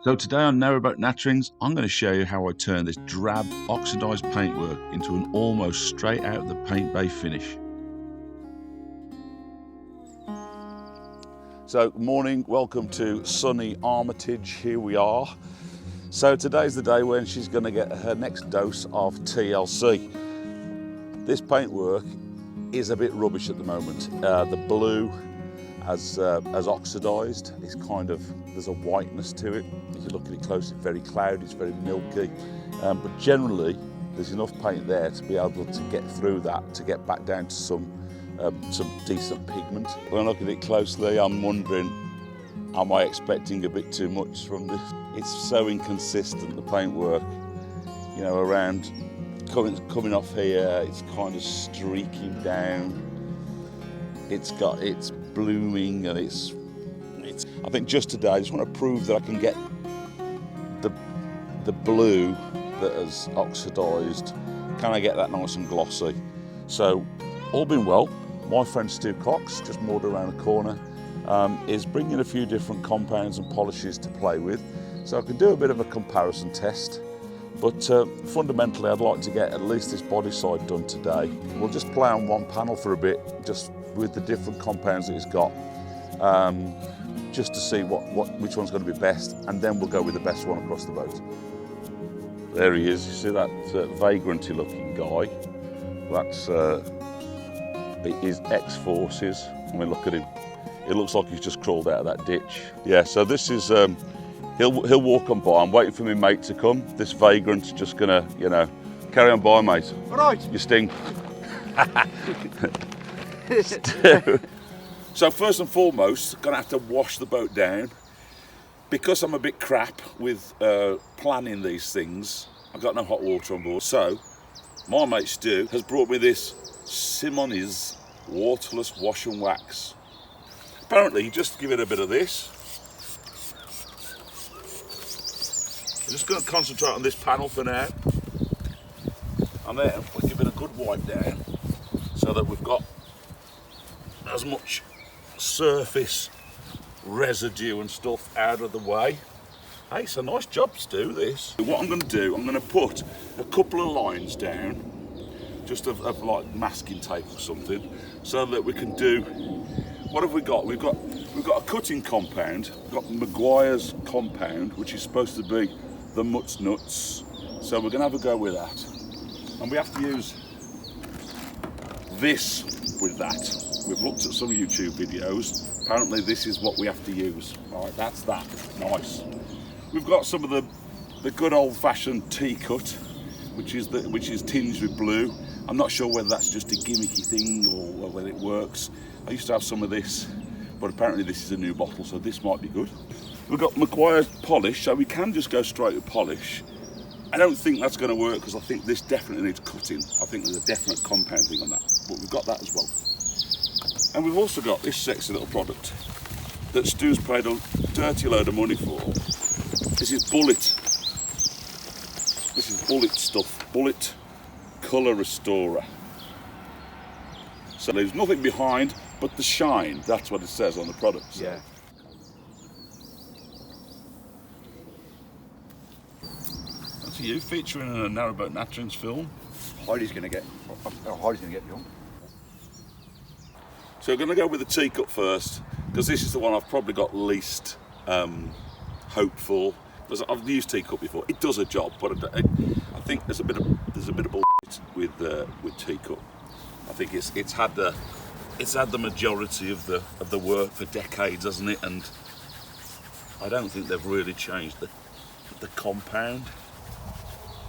So today on Narrowboat Natterings, I'm going to show you how I turn this drab oxidised paintwork into an almost straight out of the paint bay finish. So good morning, welcome to sunny Armitage, here we are. So today's the day when she's going to get her next dose of TLC. This paintwork is a bit rubbish at the moment. The blue has oxidised. It's kind of, there's a whiteness to it. If you look at it closely, it's very cloudy, it's very milky. But generally, there's enough paint there to be able to get through that, to get back down to some decent pigment. When I look at it closely, I'm wondering, am I expecting a bit too much from this? It's so inconsistent, the paintwork, you know, around coming off here, it's kind of streaking down. It's blooming, and it's. I think just today, I just want to prove that I can get the blue that has oxidised. Can I get that nice and glossy? So, all being well, my friend Stu Cox, just moored around the corner, is bringing a few different compounds and polishes to play with. So I can do a bit of a comparison test. But fundamentally, I'd like to get at least this body side done today. We'll just play on one panel for a bit, just with the different compounds that it's got, just to see which one's going to be best, and then we'll go with the best one across the boat. There he is. You see that vagranty looking guy? That's his ex-forces. I mean, look at him. It looks like he's just crawled out of that ditch. Yeah, so this is, he'll walk on by. I'm waiting for my mate to come. This vagrant's just gonna, you know, carry on by, mate. All right. You sting. So first and foremost, gonna have to wash the boat down. Because I'm a bit crap with planning these things, I've got no hot water on board. So my mate Stu has brought me this Simoni's waterless wash and wax. Apparently, just give it a bit of this. I'm just going to concentrate on this panel for now, and then we'll give it a good wipe down so that we've got as much surface residue and stuff out of the way. Hey, it's a nice job to do this. What I'm going to do, I'm going to put a couple of lines down, just of like masking tape or something, so that we can do. What have we got? We've got a cutting compound. We've got Maguire's compound, which is supposed to be the Mutts Nuts. So we're going to have a go with that, and we have to use this with that. We've looked at some YouTube videos. Apparently, this is what we have to use. All right, that's that. Nice. We've got some of the good old-fashioned tea cut, which is tinged with blue. I'm not sure whether that's just a gimmicky thing or whether it works. I used to have some of this, but apparently this is a new bottle, so this might be good. We've got Maguire's polish, so we can just go straight to polish. I don't think that's going to work because I think this definitely needs cutting. I think there's a definite compound thing on that, but we've got that as well. And we've also got this sexy little product that Stu's paid a dirty load of money for. This is Bullet. This is Bullet stuff. Bullet Colour Restorer. So there's nothing behind but the shine. That's what it says on the product. So. Yeah. That's you featuring in a Narrowboat Natterings film. Heidi's going to get me on. So we're going to go with the teacup first, because this is the one I've probably got least hope for. Because I've used teacup before. It does a job, but I think there's a bit of bullshit with teacup. I think it's had the majority of the work for decades, hasn't it? And I don't think they've really changed the compound.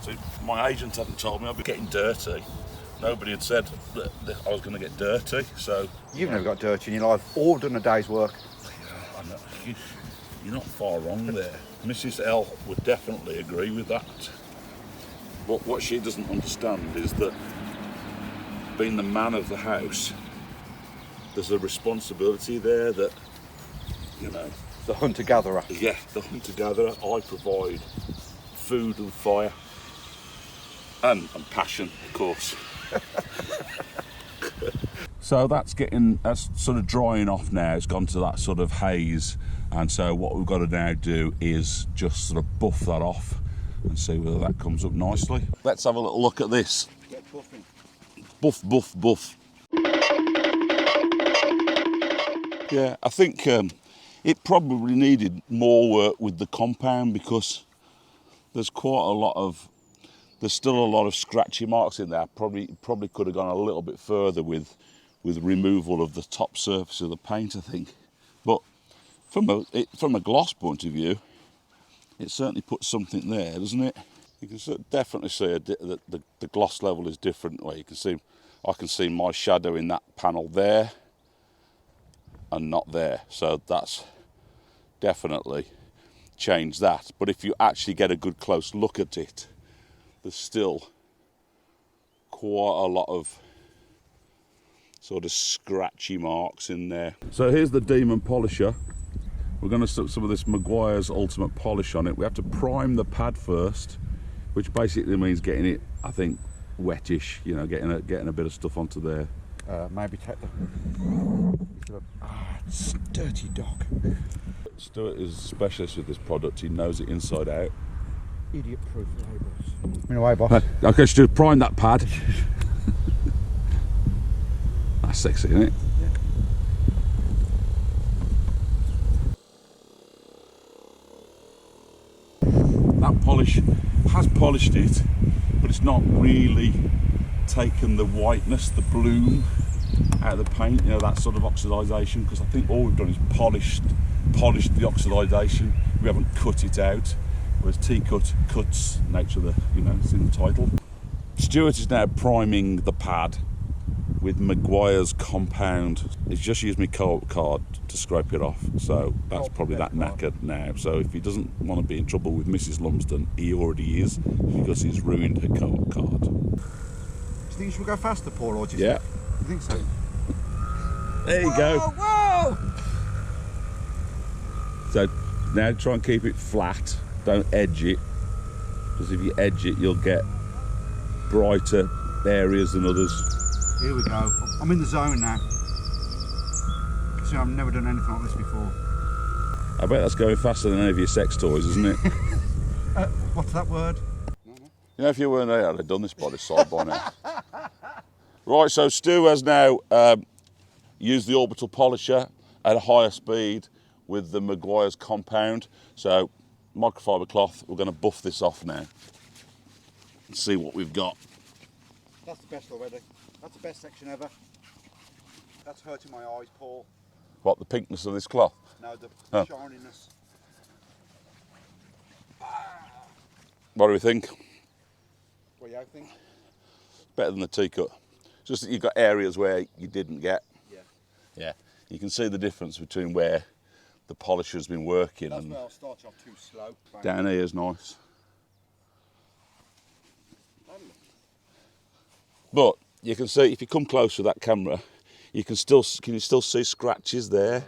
So my agent hadn't told me I'd be getting dirty. Nobody had said that I was going to get dirty. So You've never got dirty in your life. All done a day's work. yeah, I know. You're not far wrong there. Mrs. L would definitely agree with that. But what she doesn't understand is that being the man of the house, there's a responsibility there that, you know. The hunter-gatherer. Yeah, the hunter-gatherer. I provide food and fire. And passion, of course. So that's sort of drying off now. It's gone to that sort of haze, and so what we've got to now do is just sort of buff that off and see whether that comes up nicely. Let's have a little look at this. Get buffing. Buff, buff, buff. Yeah, I think it probably needed more work with the compound, because there's still a lot of scratchy marks in there. Probably could have gone a little bit further with removal of the top surface of the paint, I think. But from a gloss point of view, it certainly puts something there, doesn't it? You can definitely see that the gloss level is different. Where I can see my shadow in that panel there and not there. So that's definitely changed that. But if you actually get a good close look at it, there's still quite a lot of sort of scratchy marks in there. So here's the Demon Polisher. We're going to stick some of this Meguiar's Ultimate Polish on it. We have to prime the pad first, which basically means getting it, I think, wettish, you know, getting a bit of stuff onto there. Maybe take it's dirty dog. Stuart is a specialist with this product. He knows it inside out. Idiot-proof labels. In a way, boss. Okay, Stuart, prime that pad. That's sexy, isn't it? Yeah. That polish has polished it, but it's not really taken the whiteness, the bloom out of the paint, you know, that sort of oxidisation, because I think all we've done is polished the oxidisation. We haven't cut it out, whereas T-cut cuts, nature of the, you know, it's in the title. Stuart is now priming the pad with Meguiar's compound. He's just used my co-op card to scrape it off, so that's probably that knackered now. So if he doesn't want to be in trouble with Mrs. Lumsden, he already is, because he's ruined her co-op card. Do you think you should go faster, Paul, or just... Yeah. You think so? There you go. Whoa! So now try and keep it flat, don't edge it, because if you edge it you'll get brighter areas than others. Here we go. I'm in the zone now. See, I've never done anything like this before. I bet that's going faster than any of your sex toys, isn't it? What's that word? You know, if you weren't there, I'd have done this by this side by now. Right, so Stu has now used the orbital polisher at a higher speed with the Meguiar's compound. So microfiber cloth, we're going to buff this off now and see what we've got. That's the best already. That's the best section ever. That's hurting my eyes, Paul. What, the pinkness of this cloth? No, the shininess. What do we think? What do you think? Better than the T-cut. Just that you've got areas where you didn't get. Yeah. Yeah. You can see the difference between where the polisher's been working. That's and where I'll start off too slow. down here is nice. But you can see, if you come close with that camera, you can still see scratches there, yeah.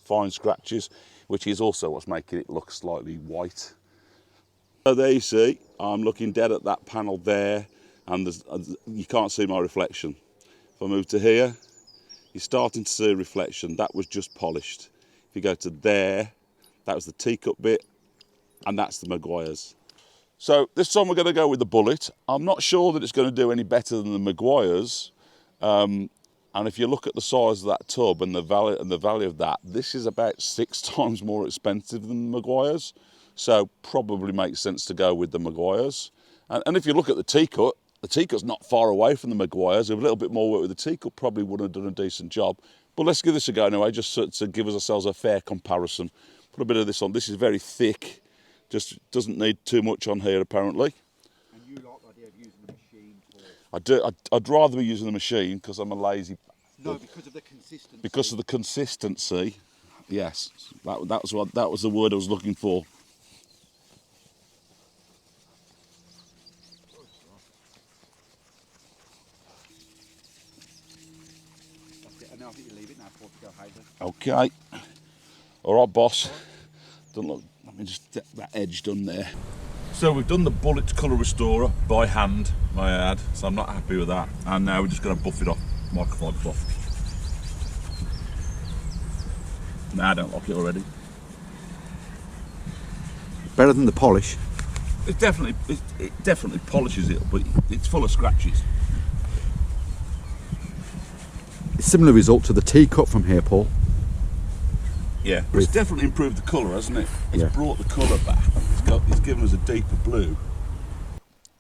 Fine scratches, which is also what's making it look slightly white. So there you see, I'm looking dead at that panel there, and you can't see my reflection. If I move to here, you're starting to see a reflection. That was just polished. If you go to there, that was the T-cut bit, and that's the Meguiar's. So this time we're going to go with the bullet. I'm not sure that it's going to do any better than the Meguiar's. And if you look at the size of that tub and the value of that, this is about 6 times more expensive than the Meguiar's. So probably makes sense to go with the Meguiar's. And if you look at the T-cut's not far away from the Meguiar's. With a little bit more work with the T-cut, probably would have done a decent job. But let's give this a go anyway, just to give ourselves a fair comparison. Put a bit of this on. This is very thick. Just doesn't need too much on here, apparently. And you like the idea of using the machine? I do. I'd rather be using the machine because I'm a lazy. No, because of the consistency. Because of the consistency, yes. That was the word I was looking for. That's it. And now I think you leave it now before to go Hazer. Okay. All right, boss. Don't look. Let me just get that edge done there. So we've done the bullet colour restorer by hand, may I add, so I'm not happy with that. And now we're just going to buff it off, microfiber cloth. Nah, I don't like it already. Better than the polish. It definitely polishes it, but it's full of scratches. Similar result to the tea cut from here, Paul. Yeah, but it's definitely improved the colour, hasn't it? It's brought the colour back. It's given us a deeper blue.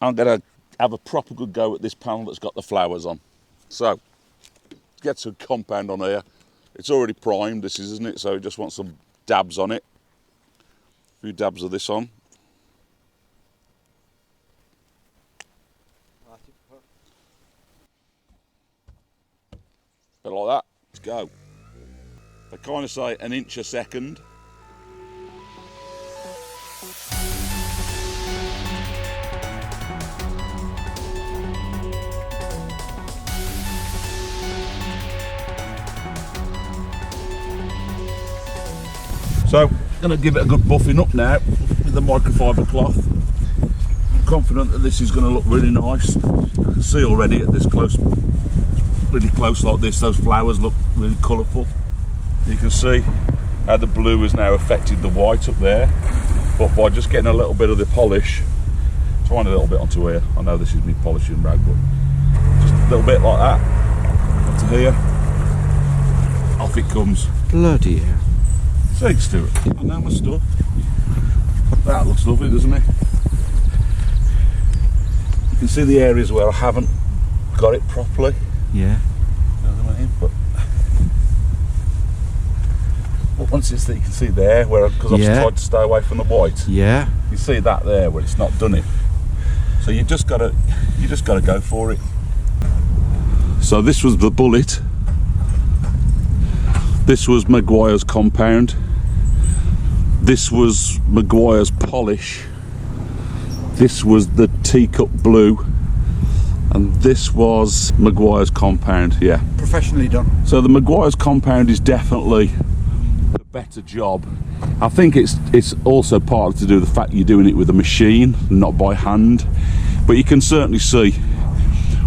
I'm going to have a proper good go at this panel that's got the flowers on. So, get some compound on here. It's already primed, this is, isn't it? So, just want some dabs on it. A few dabs of this on. Bit like that. Let's go. I kind of say an inch a second. So, I'm going to give it a good buffing up now with the microfiber cloth. I'm confident that this is going to look really nice. You can see already at this close, really close like this, those flowers look really colourful. You can see how the blue has now affected the white up there, but by just getting a little bit of the polish, trying a little bit onto here, I know this is me polishing rag, but just a little bit like that, onto here, off it comes. Bloody hell. See, Stuart, I know my stuff. That looks lovely, doesn't it? You can see the areas where I haven't got it properly. Yeah. You know what I mean? But once it's that you can see there, where because I've tried to stay away from the white. Yeah. You see that there where it's not done it. So you just gotta go for it. So this was the bullet. This was Maguire's compound. This was Maguire's polish. This was the teacup blue. And this was Maguire's compound, yeah. Professionally done. So the Maguire's compound is definitely the better job. I think it's also partly to do with the fact you're doing it with a machine, not by hand. But you can certainly see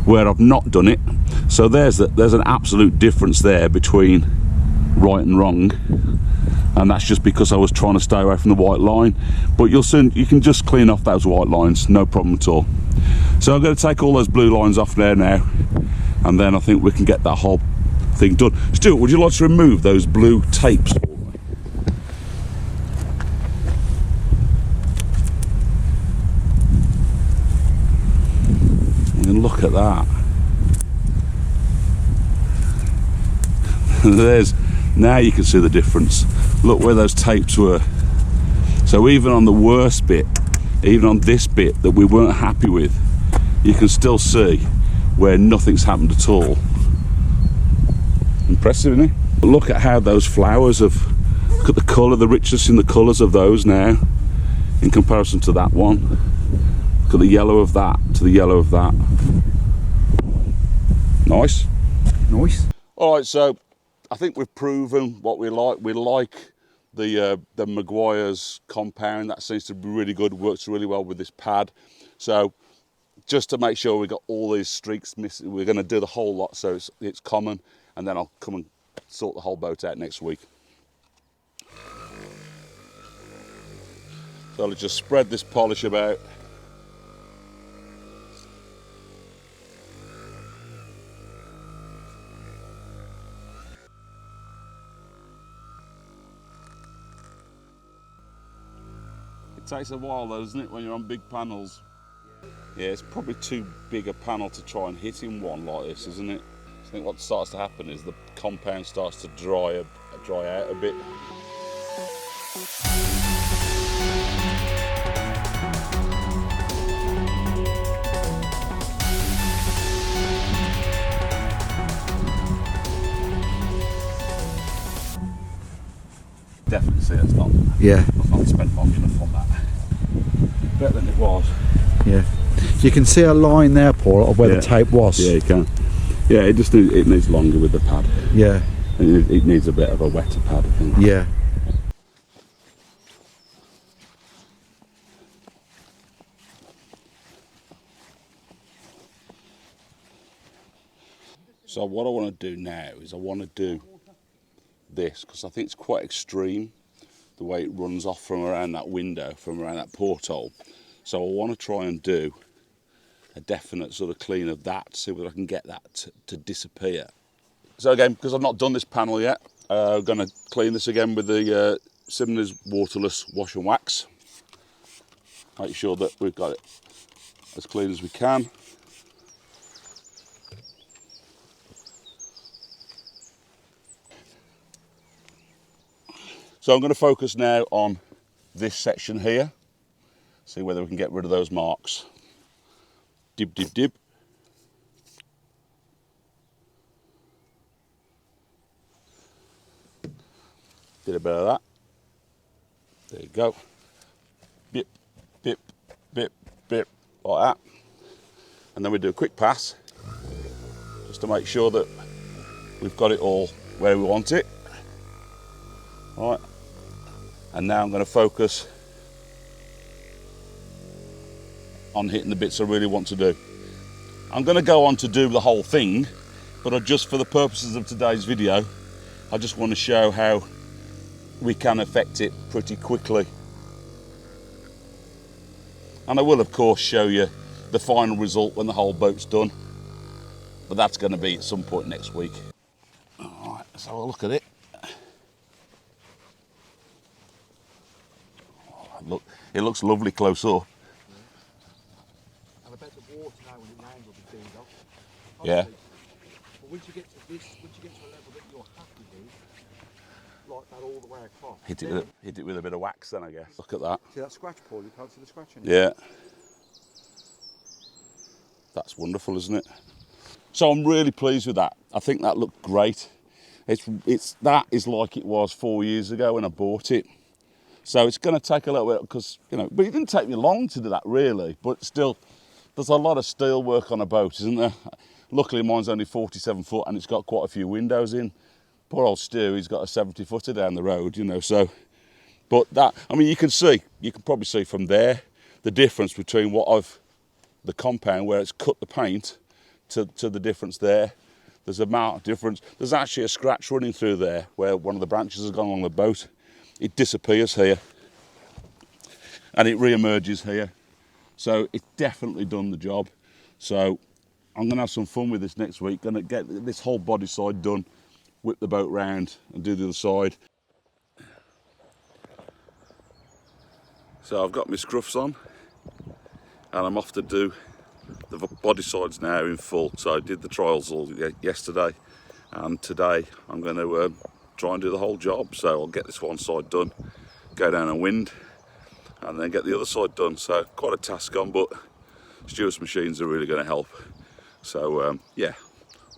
where I've not done it. So there's an absolute difference there between right and wrong, and that's just because I was trying to stay away from the white line. But you can just clean off those white lines, no problem at all. So I'm going to take all those blue lines off there now, and then I think we can get that whole thing done. Stuart, would you like to remove those blue tapes for me? And look at that. Now you can see the difference. Look where those tapes were. So even on the worst bit, even on this bit that we weren't happy with, you can still see where nothing's happened at all. Impressive, isn't it? But look at how those flowers have, look at the colour, the richness in the colours of those now in comparison to that one. Look at the yellow of that to the yellow of that. Nice. Nice. All right, so I think we've proven what we like. We like the Maguire's compound. That seems to be really good, works really well with this pad. So just to make sure we got all these streaks missing, we're going to do the whole lot so it's common, and then I'll come and sort the whole boat out next week. So let's just spread this polish about. It takes a while though, doesn't it, when you're on big panels? Yeah, it's probably too big a panel to try and hit in one like this, isn't it? I think what starts to happen is the compound starts to dry out a bit. Definitely see it's not. Yeah. I've not spent long enough on that. Better than it was. Yeah. You can see a line there, Paul, of where the tape was. Yeah, you can. Yeah, it needs longer with the pad. Yeah. It needs a bit of a wetter pad, I think. Yeah. So what I want to do now is I want to do this because I think it's quite extreme the way it runs off from around that window, from around that porthole. So I want to try and do a definite sort of clean of that, see whether I can get that to disappear. So again, because I've not done this panel yet, I'm going to clean this again with the Simmons waterless wash and wax. Make sure that we've got it as clean as we can. So I'm going to focus now on this section here, see whether we can get rid of those marks. Dib, dib, dib. Did a bit of that. There you go. Bip, bip, bip, bip, like that. And then we do a quick pass, just to make sure that we've got it all where we want it. All right. And now I'm going to focus on hitting the bits I really want to do. I'm going to go on to do the whole thing, but just for the purposes of today's video, I just want to show how we can affect it pretty quickly. And I will of course show you the final result when the whole boat's done, but that's going to be at some point next week. All right, let's have a look at it. Look, it looks lovely close up. And I bet the water now when it lands will be cleaned off. Yeah. But once you get to this, once you get to a level that you're happy with, like that all the way across. Hit it with a bit of wax then, I guess. Look at that. See that scratch, Paul? You can't see the scratch in it. Yeah. That's wonderful, isn't it? So I'm really pleased with that. I think that looked great. That is like it was 4 years ago when I bought it. So it's going to take a little bit, because, you know, but it didn't take me long to do that really, but still, there's a lot of steel work on a boat, isn't there? Luckily mine's only 47 foot and it's got quite a few windows in. Poor old Stu, he's got a 70 footer down the road, you know, so, but that, I mean, you can probably see from there, the difference between the compound where it's cut the paint to the difference there. There's a marked difference. There's actually a scratch running through there where one of the branches has gone along the boat. It disappears here and it re-emerges here. So it's definitely done the job. So I'm going to have some fun with this next week. Going to get this whole body side done, whip the boat round and do the other side. So I've got my scruffs on and I'm off to do the body sides now in full. So I did the trials all yesterday and today I'm going to try and do the whole job. So I'll get this one side done, go down and wind, and then get the other side done. So quite a task on, but Stuart's machines are really going to help. So yeah,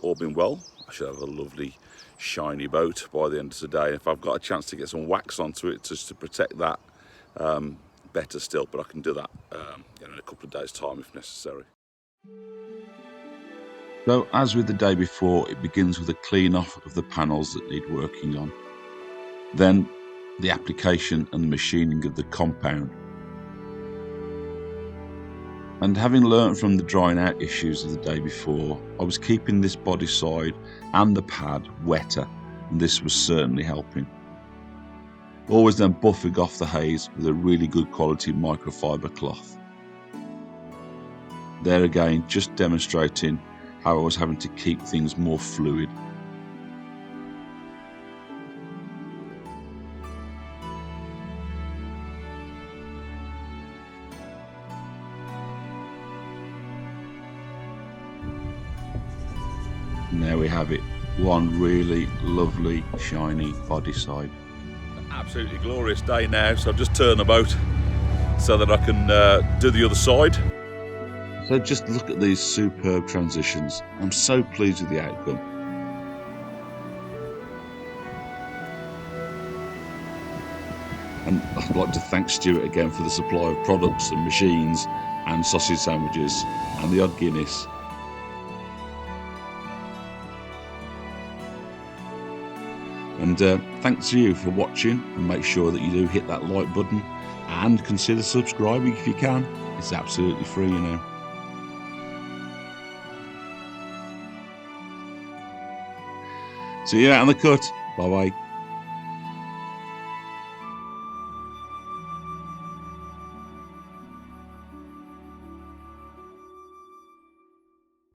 all been well. I should have a lovely shiny boat by the end of today. If I've got a chance to get some wax onto it just to protect that, better still, but I can do that in a couple of days' time if necessary. So as with the day before, it begins with a clean off of the panels that need working on. Then the application and the machining of the compound. And having learnt from the drying out issues of the day before, I was keeping this body side and the pad wetter, and this was certainly helping. Always then buffing off the haze with a really good quality microfiber cloth. There again, just demonstrating how I was having to keep things more fluid. And there we have it, one really lovely shiny body side. An absolutely glorious day now, so I've just turned the boat so that I can do the other side. So just look at these superb transitions. I'm so pleased with the outcome. And I'd like to thank Stuart again for the supply of products and machines and sausage sandwiches and the odd Guinness. And thanks to you for watching, and make sure that you do hit that like button and consider subscribing if you can. It's absolutely free, you know. See you out on the cut. Bye bye.